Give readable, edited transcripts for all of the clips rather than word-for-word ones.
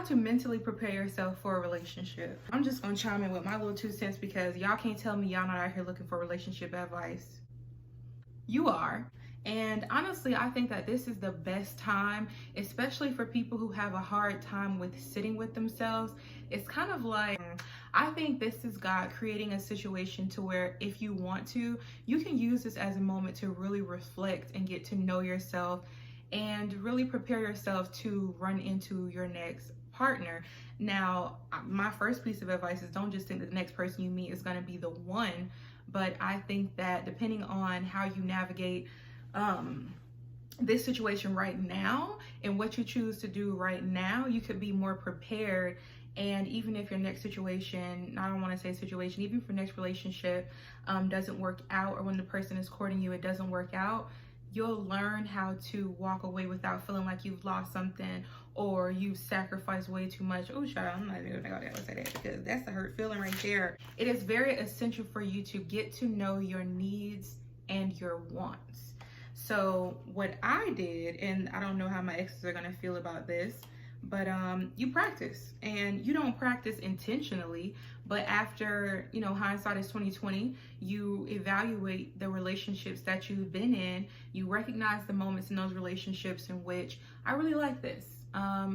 to mentally prepare yourself for a relationship. I'm just gonna chime in with my little 2 cents because y'all can't tell me y'all not out here looking for relationship advice. You are. And honestly, I think that this is the best time, especially for people who have a hard time with sitting with themselves. It's kind of like, I think this is God creating a situation to where if you want to, you can use this as a moment to really reflect and get to know yourself and really prepare yourself to run into your next partner. Now, my first piece of advice is don't just think that the next person you meet is going to be the one, but I think that depending on how you navigate this situation right now and what you choose to do right now, you could be more prepared. And even if your next situation, I don't want to say situation, even if your next relationship doesn't work out, or when the person is courting you, it doesn't work out, you'll learn how to walk away without feeling like you've lost something or you've sacrificed way too much. Oh, child, I'm not even gonna say that because that's a hurt feeling right there. It is very essential for you to get to know your needs and your wants. So what I did, and I don't know how my exes are gonna feel about this, but you practice, and you don't practice intentionally, but after, you know, hindsight is 2020, you evaluate the relationships that you've been in, you recognize the moments in those relationships in which I really like this,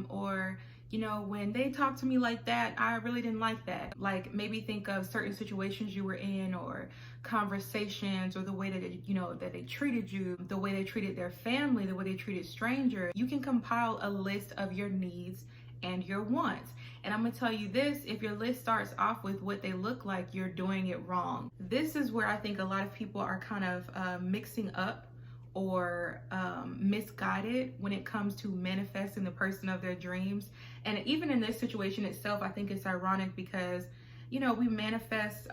or, you know, when they talk to me like that, I really didn't like that. Like, maybe think of certain situations you were in, or conversations, or the way that you know that they treated you, the way they treated their family, the way they treated strangers. You can compile a list of your needs and your wants. And I'm gonna tell you this, if your list starts off with what they look like, you're doing it wrong. This is where I think a lot of people are kind of mixing up or misguided when it comes to manifesting the person of their dreams. And even in this situation itself, I think it's ironic because, you know, we manifest,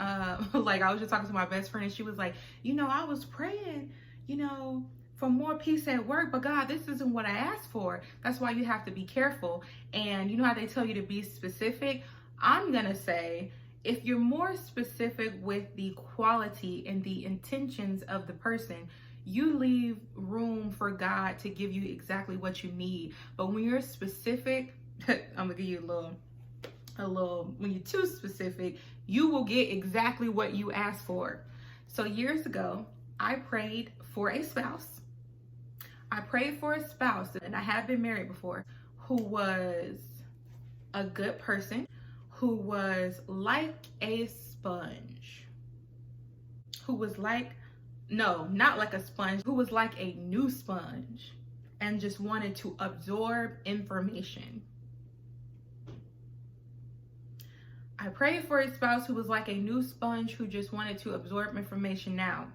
like I was just talking to my best friend and she was like, you know, I was praying, you know, for more peace at work, but God, this isn't what I asked for. That's why you have to be careful. And you know how they tell you to be specific? I'm gonna say, if you're more specific with the quality and the intentions of the person, you leave room for God to give you exactly what you need. But when you're specific, I'm gonna give you a little, when you're too specific, you will get exactly what you asked for. So years ago, I prayed for a spouse. I prayed for a spouse, and I have been married before, who was a good person, who was like a sponge, who was like, no, not like a sponge, who was like a new sponge and just wanted to absorb information. I prayed for a spouse who was like a new sponge who just wanted to absorb information. Now,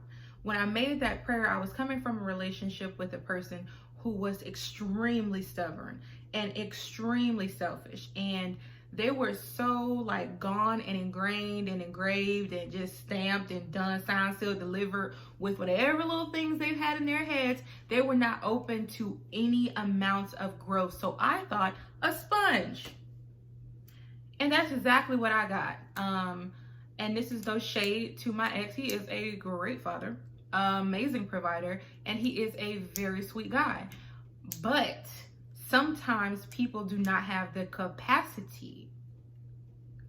when I made that prayer, I was coming from a relationship with a person who was extremely stubborn and extremely selfish. And they were so like gone and ingrained and engraved and just stamped and done, signed, sealed, delivered with whatever little things they've had in their heads. They were not open to any amounts of growth. So I thought, a sponge. And that's exactly what I got. And this is no shade to my ex. He is a great father, amazing provider, and he is a very sweet guy. But sometimes people do not have the capacity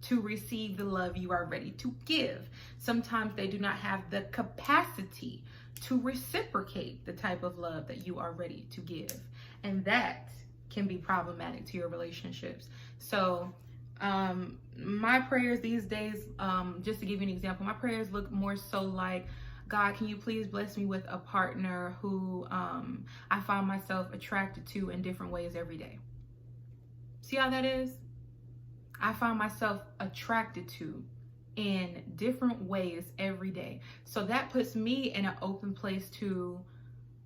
to receive the love you are ready to give. Sometimes they do not have the capacity to reciprocate the type of love that you are ready to give. And that can be problematic to your relationships. So my prayers these days, just to give you an example, my prayers look more so like, God, can you please bless me with a partner who I find myself attracted to in different ways every day. See how that is? I find myself attracted to in different ways every day. So that puts me in an open place to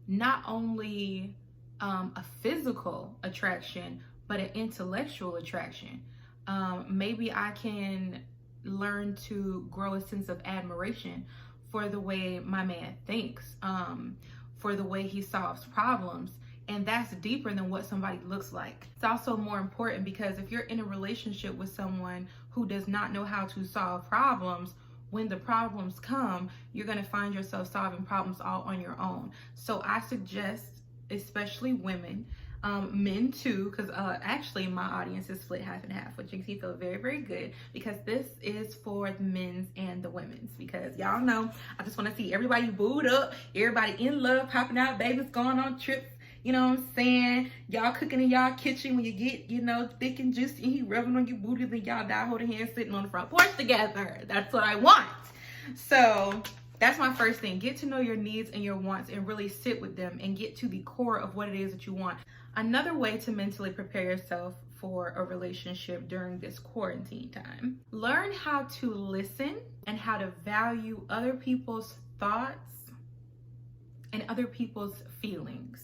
not only a physical attraction, but an intellectual attraction. Maybe I can learn to grow a sense of admiration for the way my man thinks, for the way he solves problems. And that's deeper than what somebody looks like. It's also more important because if you're in a relationship with someone who does not know how to solve problems, when the problems come, you're gonna find yourself solving problems all on your own. So I suggest, especially women, men too, because actually my audience is split half and half, which makes me feel very, very good, because this is for the men's and the women's, because y'all know I just want to see everybody booed up, everybody in love, popping out, babies going on trips. You know what I'm saying? Y'all cooking in y'all kitchen when you get, you know, thick and juicy, and he rubbing on your booty, then y'all die holding hands sitting on the front porch together. That's what I want. So that's my first thing. Get to know your needs and your wants and really sit with them and get to the core of what it is that you want. Another way to mentally prepare yourself for a relationship during this quarantine time: learn how to listen and how to value other people's thoughts and other people's feelings.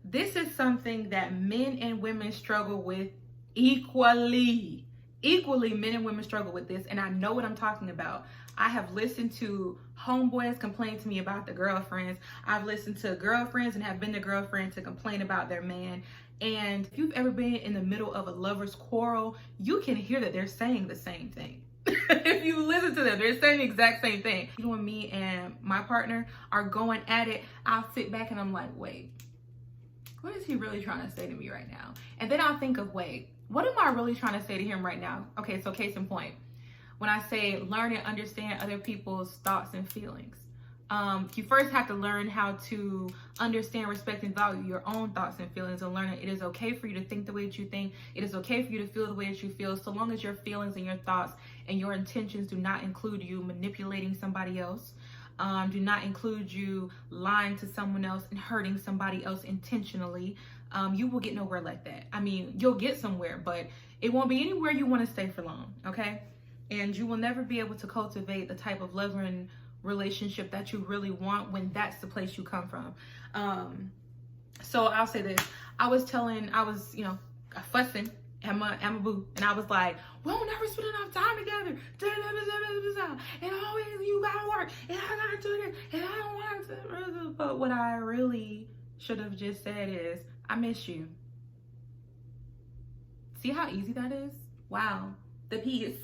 This is something that men and women struggle with equally. Equally, men and women struggle with this, and I know what I'm talking about. I have listened to homeboys complain to me about the girlfriends. I've listened to girlfriends and have been the girlfriend to complain about their man. And if you've ever been in the middle of a lover's quarrel, you can hear that they're saying the same thing. If you listen to them, they're saying the exact same thing. Even when me and my partner are going at it, I'll sit back and I'm like, wait, what is he really trying to say to me right now? And then I'll think of, wait, what am I really trying to say to him right now? Okay, so case in point, when I say learn and understand other people's thoughts and feelings, you first have to learn how to understand, respect, and value your own thoughts and feelings, and learn that it is okay for you to think the way that you think. It is okay for you to feel the way that you feel, so long as your feelings and your thoughts and your intentions do not include you manipulating somebody else. Do not include you lying to someone else and hurting somebody else intentionally. You will get nowhere like that. I mean, you'll get somewhere, but it won't be anywhere you want to stay for long, okay? And you will never be able to cultivate the type of loving relationship that you really want when that's the place you come from. So I'll say this. I was, you know, fussing at my boo, and I was like, we don't never spend enough time together, and always you gotta work, and I gotta do this, and I don't want to. But what I really should have just said is, I miss you. See how easy that is? Wow. The peace.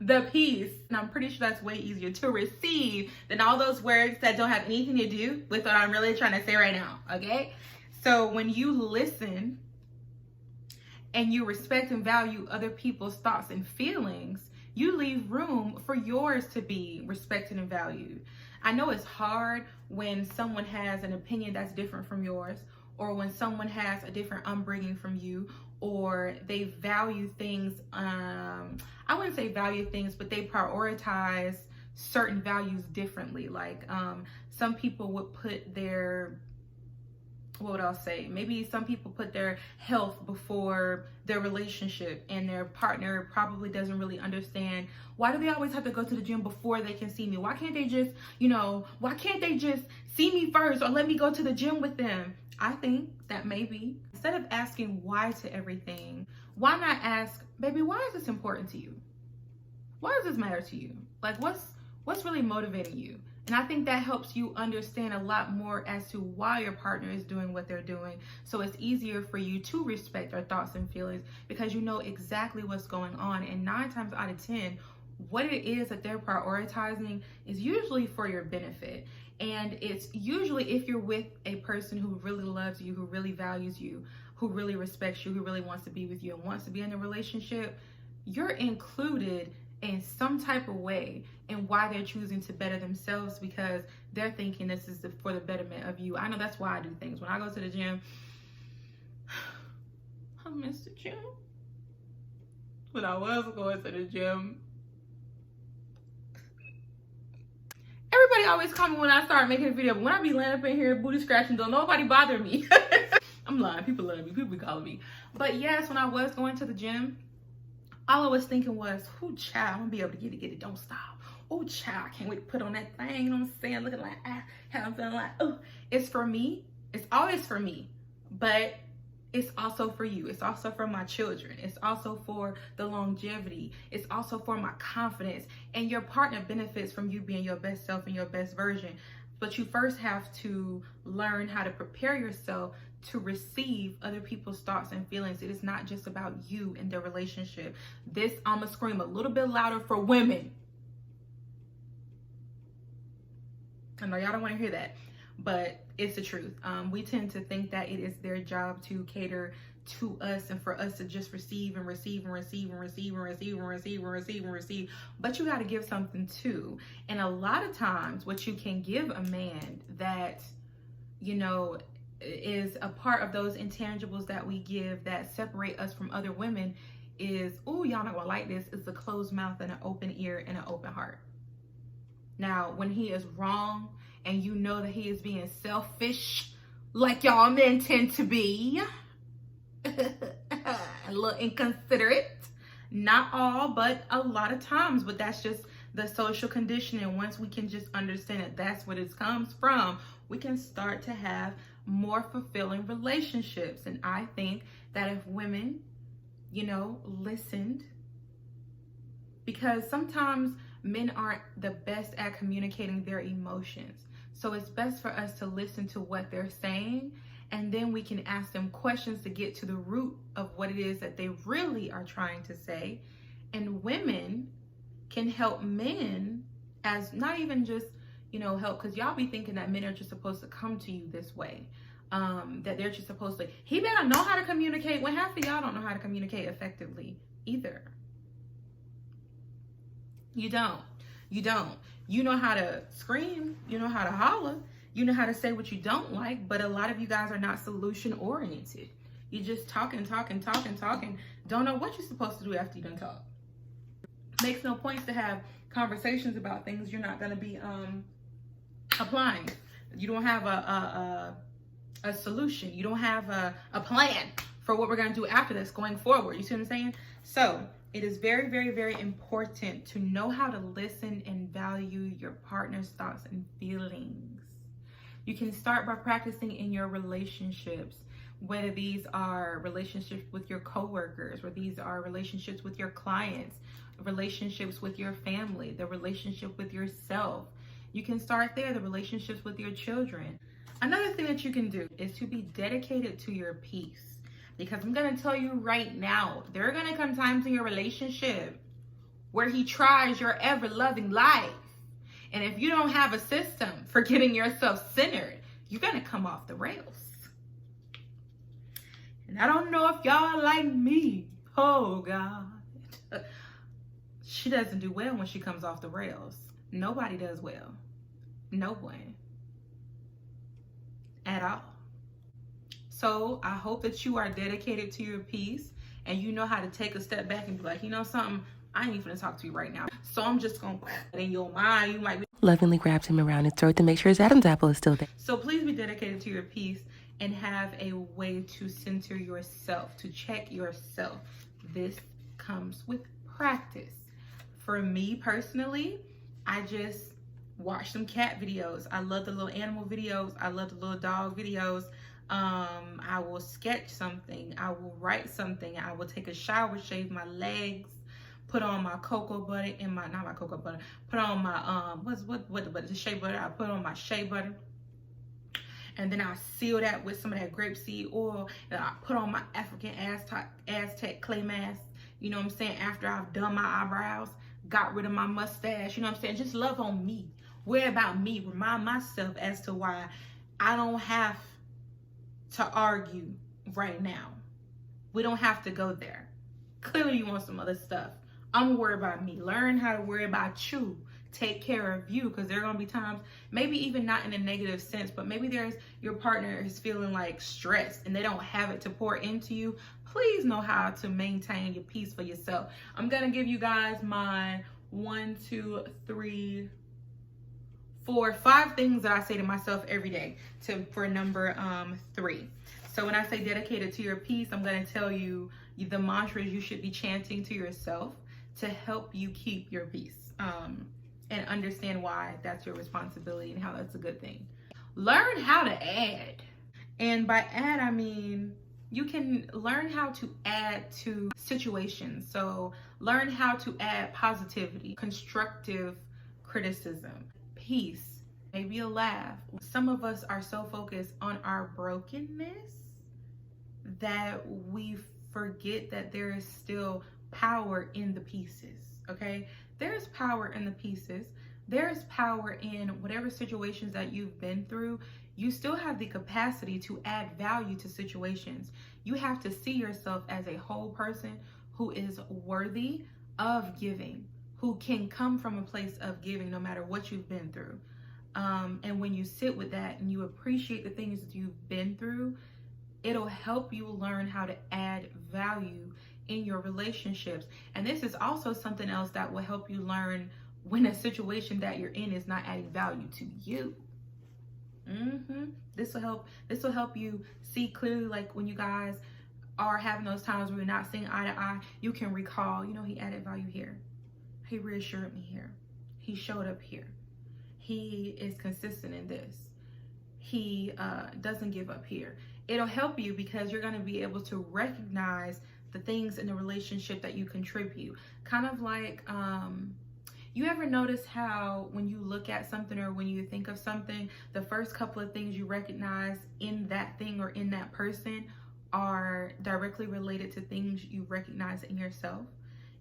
The peace. And I'm pretty sure that's way easier to receive than all those words that don't have anything to do with what I'm really trying to say right now, okay? So when you listen and you respect and value other people's thoughts and feelings, you leave room for yours to be respected and valued. I know it's hard when someone has an opinion that's different from yours, or when someone has a different upbringing from you, or they value things, I wouldn't say value things, but they prioritize certain values differently. Like some people would put their, what would I say? Maybe some people put their health before their relationship, and their partner probably doesn't really understand, why do they always have to go to the gym before they can see me? Why can't they just, you know, why can't they just see me first, or let me go to the gym with them? I think that maybe instead of asking why to everything, why not ask, baby, why is this important to you? Why does this matter to you? Like, what's really motivating you? And I think that helps you understand a lot more as to why your partner is doing what they're doing. So it's easier for you to respect their thoughts and feelings, because you know exactly what's going on. And 9 times out of 10, what it is that they're prioritizing is usually for your benefit. And it's usually, if you're with a person who really loves you, who really values you, who really respects you, who really wants to be with you and wants to be in a relationship, you're included in some type of way in why they're choosing to better themselves, because they're thinking this is for the betterment of you. I know that's why I do things. When I go to the gym, I miss the gym. When I was going to the gym, everybody always call me when I start making a video, but when I be laying up in here booty scratching, don't nobody bother me. I'm lying. People love me. People be calling me. But yes, when I was going to the gym, all I was thinking was, oh, child, I'm gonna be able to get it, don't stop. Oh, child, I can't wait to put on that thing, you know what I'm saying? Looking like, how I'm feeling like, oh, it's for me. It's always for me, but it's also for you. It's also for my children. It's also for the longevity. It's also for my confidence. And your partner benefits from you being your best self and your best version. But you first have to learn how to prepare yourself to receive other people's thoughts and feelings. It is not just about you and their relationship. This, I'm gonna scream a little bit louder for women. I know y'all don't want to hear that, but it's the truth. We tend to think that it is their job to cater to us and for us to just receive and receive and receive and receive and receive and receive and receive and receive. But you got to give something too. And a lot of times what you can give a man that, you know, is a part of those intangibles that we give that separate us from other women is, oh, y'all not gonna like this, is a closed mouth and an open ear and an open heart. Now, when he is wrong and you know that he is being selfish, like y'all men tend to be, a little inconsiderate, not all, but a lot of times, but that's just the social conditioning. Once we can just understand that that's what it comes from, we can start to have more fulfilling relationships. And I think that if women, you know, listened, because sometimes men aren't the best at communicating their emotions. So it's best for us to listen to what they're saying, and then we can ask them questions to get to the root of what it is that they really are trying to say. And women can help men as not even just, you know, help, because y'all be thinking that men are just supposed to come to you this way. That they're just supposed to, he better know how to communicate, when half of y'all don't know how to communicate effectively either. You don't. You know how to scream, you know how to holler, you know how to say what you don't like, but a lot of you guys are not solution oriented. You just talking, don't know what you're supposed to do after you done talk. Makes no point to have conversations about things you're not going to be applying. You don't have a solution. You don't have a plan for what we're going to do after this going forward. You see what I'm saying? So it is very, very, very important to know how to listen and value your partner's thoughts and feelings. You can start by practicing in your relationships, whether these are relationships with your coworkers, or these are relationships with your clients, relationships with your family, the relationship with yourself. You can start there, the relationships with your children. Another thing that you can do is to be dedicated to your peace. Because I'm going to tell you right now, there are going to come times in your relationship where he tries your ever-loving life. And if you don't have a system for getting yourself centered, you're going to come off the rails. And I don't know if y'all like me. Oh, God. She doesn't do well when she comes off the rails. Nobody does well. No one. At all. So I hope that you are dedicated to your peace and you know how to take a step back and be like, you know something, I ain't even gonna talk to you right now. So I'm just gonna put it in your mind. You might be lovingly grabs him around his throat to make sure his Adam's apple is still there. So please be dedicated to your peace and have a way to center yourself, to check yourself. This comes with practice. For me personally, I just watch some cat videos. I love the little animal videos. I love the little dog videos. I will sketch something. I will write something. I will take a shower, shave my legs, put on my cocoa butter and my, not my cocoa butter, put on my, the shea butter. I put on my shea butter. And then I seal that with some of that grapeseed oil. And I put on my African Aztec clay mask. You know what I'm saying? After I've done my eyebrows, got rid of my mustache. You know what I'm saying? Just love on me. Worry about me. Remind myself as to why I don't have to argue right now. We don't have to go there. Clearly you want some other stuff. I'm worried about me. Learn how to worry about you. Take care of you, because there are going to be times, maybe even not in a negative sense, but maybe there's your partner is feeling like stressed and they don't have it to pour into you. Please know how to maintain your peace for yourself. I'm going to give you guys my 5 things that I say to myself every day for number 3. So when I say dedicated to your peace, I'm going to tell you the mantras you should be chanting to yourself to help you keep your peace, and understand why that's your responsibility and how that's a good thing. Learn how to add. And by add, I mean you can learn how to add to situations. So learn how to add positivity, constructive criticism, peace, maybe a laugh. Some of us are so focused on our brokenness that we forget that there is still power in the pieces, okay? There's power in the pieces, There's power in whatever situations that you've been through. You still have the capacity to add value to situations. You have to see yourself as a whole person who is worthy of giving, who can come from a place of giving no matter what you've been through. And when you sit with that and you appreciate the things that you've been through, it'll help you learn how to add value in your relationships. And this is also something else that will help you learn when a situation that you're in is not adding value to you. This will help you see clearly, like when you guys are having those times where you're not seeing eye to eye, you can recall, you know, he added value here. He reassured me here. He showed up here. He is consistent in this. He doesn't give up here. It'll help you because you're going to be able to recognize the things in the relationship that you contribute. Kind of like, you ever notice how when you look at something or when you think of something, the first couple of things you recognize in that thing or in that person are directly related to things you recognize in yourself?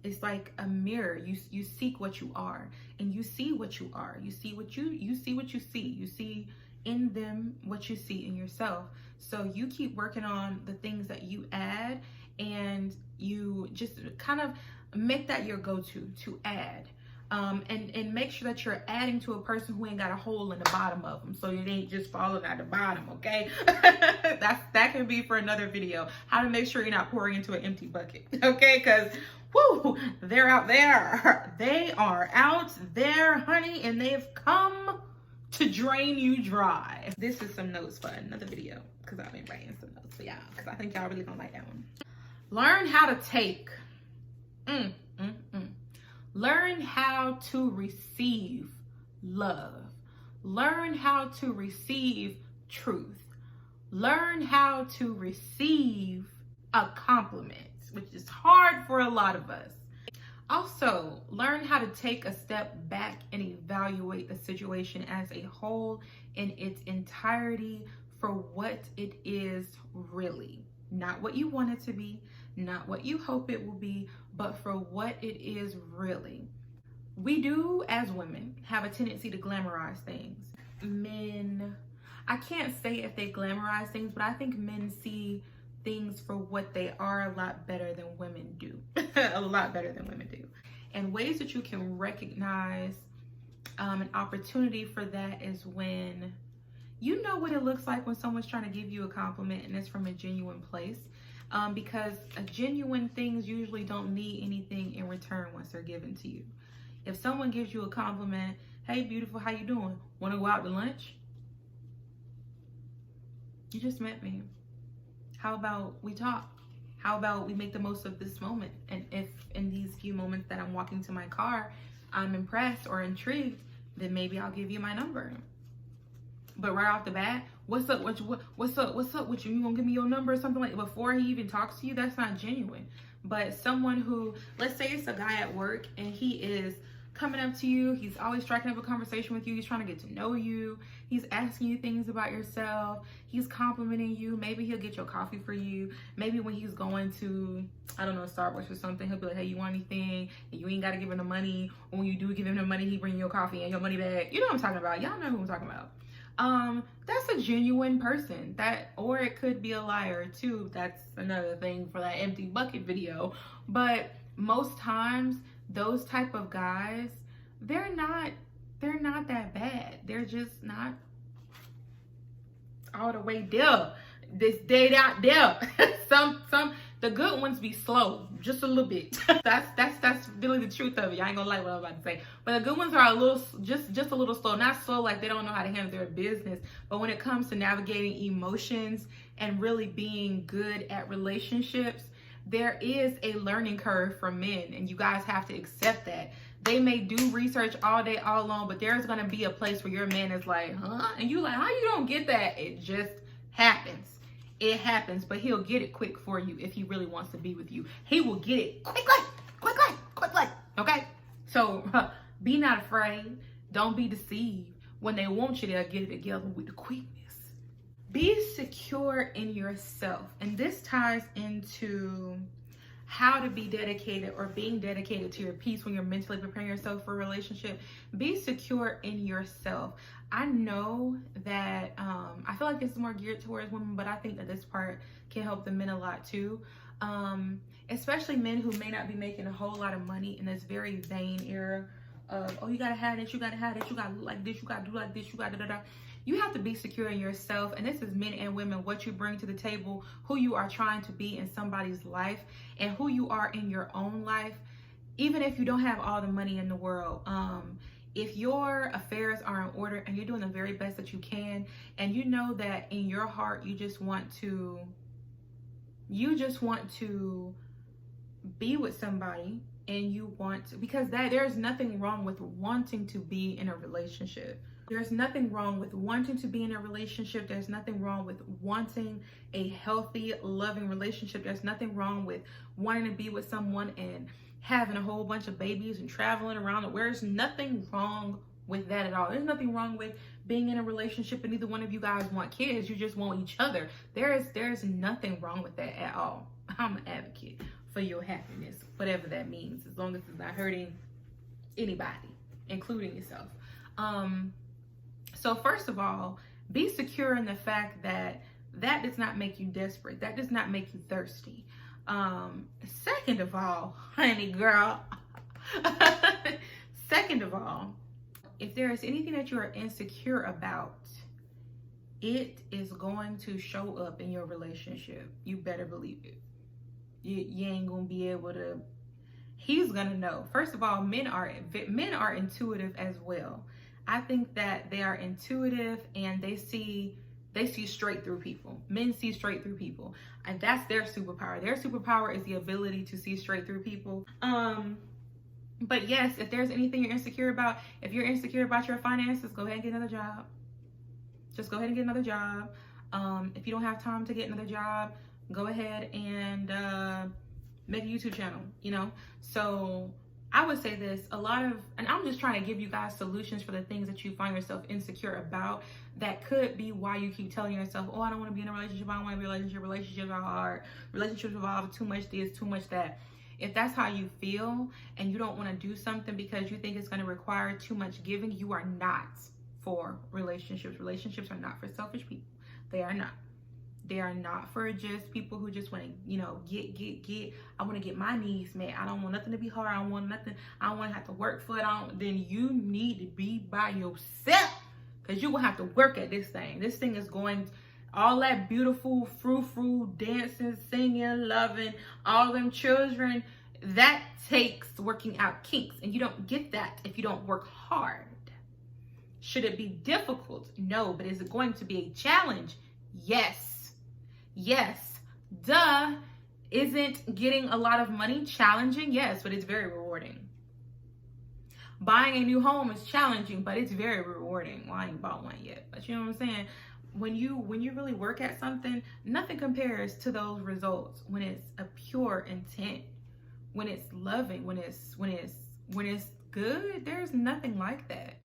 It's like a mirror. You seek what you are, and you see what you are. You see what you see what you see. You see in them what you see in yourself. So you keep working on the things that you add, and you just kind of make that your go-to to add. And make sure that you're adding to a person who ain't got a hole in the bottom of them, so it ain't just falling at the bottom, okay? that can be for another video, how to make sure you're not pouring into an empty bucket, okay? Because whoo, they're out there. They are out there, honey, and they've come to drain you dry. This is some notes for another video, because I've been writing some notes for y'all, because I think y'all really gonna like that one. Learn how to take. Learn how to receive love. Learn how to receive truth. Learn how to receive a compliment, which is hard for a lot of us. Also, learn how to take a step back and evaluate the situation as a whole in its entirety for what it is really. Not what you want it to be, not what you hope it will be, but for what it is really. We do, as women, have a tendency to glamorize things. Men, I can't say if they glamorize things, but I think men see things for what they are a lot better than women do. A lot better than women do. And ways that you can recognize an opportunity for that is when you know what it looks like when someone's trying to give you a compliment and it's from a genuine place. Because genuine things usually don't need anything in return once they're given to you. If someone gives you a compliment, hey beautiful, how you doing? Want to go out to lunch? You just met me. How about we talk? How about we make the most of this moment? And if in these few moments that I'm walking to my car, I'm impressed or intrigued, then maybe I'll give you my number. But right off the bat, what's up with you? You gonna give me your number or something like that before he even talks to you? That's not genuine. But someone who, let's say it's a guy at work and he is coming up to you, he's always striking up a conversation with you, he's trying to get to know you, he's asking you things about yourself, he's complimenting you, maybe he'll get your coffee for you, maybe when he's going to, I don't know, Starbucks or something, he'll be like, hey, you want anything? And you ain't gotta give him the money, or when you do give him the money, he bring you your coffee and your money back. You know what I'm talking about. Y'all know who I'm talking about. That's a genuine person. That, or it could be a liar too. That's another thing for that empty bucket video. But most times those type of guys, they're not that bad. They're just not all the way there. They out there. some the good ones be slow, just a little bit. that's really the truth of it. I ain't gonna lie what I'm about to say. But the good ones are a little, just a little slow. Not slow like they don't know how to handle their business, but when it comes to navigating emotions and really being good at relationships, there is a learning curve for men, and you guys have to accept that. They may do research all day, all long, but there's gonna be a place where your man is like, huh? And you like, how you don't get that? It just happens. It happens, but he'll get it quick for you if he really wants to be with you. He will get it quickly, okay? So be not afraid. Don't be deceived. When they want you, they'll get it together with the quickness. Be secure in yourself. And this ties into how to be dedicated or being dedicated to your peace when you're mentally preparing yourself for a relationship. Be secure in yourself. I know that I feel like this is more geared towards women, but I think that this part can help the men a lot too. Especially men who may not be making a whole lot of money in this very vain era of, oh, you gotta have this, you gotta have this, you gotta look like this, you gotta do like this, you gotta da da da. You have to be secure in yourself, and this is men and women, what you bring to the table, who you are trying to be in somebody's life, and who you are in your own life, even if you don't have all the money in the world. If your affairs are in order and you're doing the very best that you can, and you know that in your heart you just want to be with somebody, and you want to, because there's nothing wrong with wanting to be in a relationship. There's nothing wrong with wanting to be in a relationship. There's nothing wrong with wanting a healthy, loving relationship. There's nothing wrong with wanting to be with someone and having a whole bunch of babies and traveling around the world. There's nothing wrong with that at all. There's nothing wrong with being in a relationship and neither one of you guys want kids. You just want each other. There's nothing wrong with that at all. I'm an advocate for your happiness, whatever that means, as long as it's not hurting anybody, including yourself. So first of all, be secure in the fact that that does not make you desperate. That does not make you thirsty. Second of all, honey girl, second of all, if there is anything that you are insecure about, it is going to show up in your relationship. You better believe it. You ain't gonna be able to, he's gonna know. First of all, men are intuitive as well. I think that they are intuitive and they see straight through people. Men see straight through people, and that's their superpower. Their superpower is the ability to see straight through people. But yes, if there's anything you're insecure about, if you're insecure about your finances, go ahead and get another job. Just go ahead and get another job. If you don't have time to get another job, go ahead and make a YouTube channel, you know? So I would say this, and I'm just trying to give you guys solutions for the things that you find yourself insecure about. That could be why you keep telling yourself, oh, I don't want to be in a relationship. I don't want to be in a relationship. Relationships are hard. Relationships involve too much this, too much that. If that's how you feel and you don't want to do something because you think it's going to require too much giving, you are not for relationships. Relationships are not for selfish people. They are not. They are not for just people who just want to, get. I want to get my needs met. I don't want nothing to be hard. I don't want nothing. I don't want to have to work for it. Then you need to be by yourself, because you will have to work at this thing. This thing is going, all that beautiful frou-frou, dancing, singing, loving, all them children, that takes working out kinks. And you don't get that if you don't work hard. Should it be difficult? No. But is it going to be a challenge? Yes. Yes. Duh. Isn't getting a lot of money challenging? Yes, but it's very rewarding. Buying a new home is challenging, but it's very rewarding. Well, I ain't bought one yet, but you know what I'm saying? When you really work at something, nothing compares to those results when it's a pure intent, when it's loving, when it's good. There's nothing like that.